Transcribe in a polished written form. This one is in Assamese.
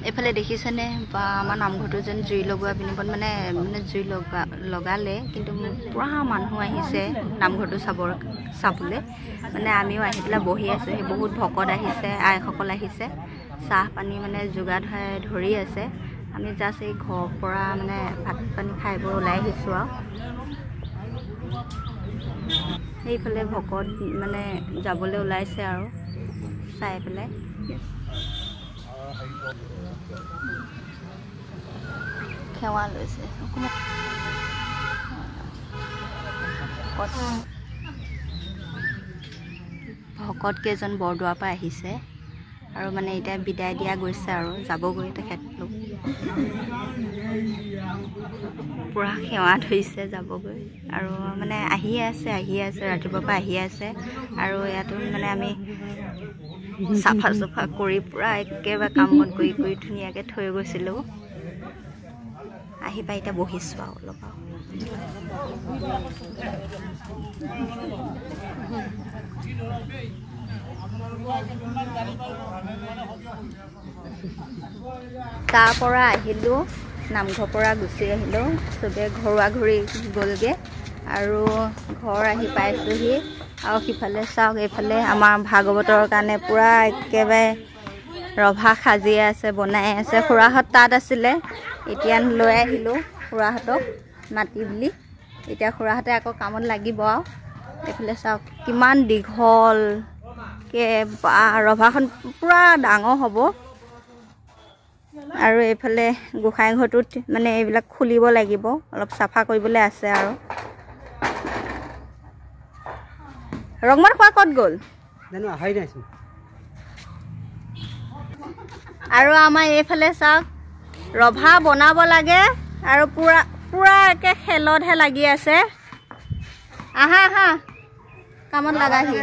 এফালে দেখিছেনে বা আমাৰ নামঘৰটো যেন জুই লগোৱা বিনিময়ত মানে জুই লগালে কিন্তু পুৰা মানুহ আহিছে নামঘৰটো চাবলৈ মানে আমিও আহি পেলাই বহি আছোঁ সেই বহুত ভকত আহিছে আইসকল আহিছে চাহ পানী মানে যোগাৰ ধৰি আছে আমি জাষ্ট এই ঘৰৰ পৰা মানে ভাত পানী খাই বৈ ওলাই আহিছোঁ আৰু এইফালে ভকত মানে যাবলৈ ওলাইছে আৰু চাই পেলাই খেৱা লৈছে ভকত কেইজন বৰদোৱাৰ পৰা আহিছে আৰু মানে এতিয়া বিদায় দিয়া গৈছে আৰু যাবগৈ তেখেতলোক পুৰা সেৱা ধৰিছে যাবগৈ আৰু মানে আহিয়ে আছে ৰাতিপুৱাৰ পৰা আহিয়ে আছে আৰু ইয়াতো মানে আমি চাফা কৰি পুৰা একেবাৰে কাম বন কৰি ধুনীয়াকৈ থৈ গৈছিলোঁ আহি পাই এতিয়া বহিছোঁ আৰু অলপ তাৰ পৰা আহিলোঁ নামঘৰৰ পৰা গুচি আহিলোঁ চবে ঘৰুৱা ঘূৰি গ'লগৈ আৰু ঘৰ আহি পাইছোঁহি আৰু সিফালে চাওক এইফালে আমাৰ ভাগৱতৰ কাৰণে পূৰা একেবাৰে ৰভা সাজি আছে বনাই আছে খুৰাহঁত তাত আছিলে এতিয়া লৈ আহিলোঁ খুৰাহঁতক মাতি বুলি এতিয়া খুৰাহঁতে আকৌ কামত লাগিব আৰু এইফালে চাওক কিমান দীঘলকৈ ৰভাখন পূৰা ডাঙৰ হ'ব আৰু এইফালে গোসাঁই ঘৰটোত মানে এইবিলাক খুলিব লাগিব অলপ চাফা কৰিবলৈ আছে আৰু ৰংমান খোৱা ক'ত গ'ল আৰু আমাৰ এইফালে চাওক ৰভা বনাব লাগে আৰু পুৰা একে খেলতহে লাগি আছে আহা কামত লাগাহি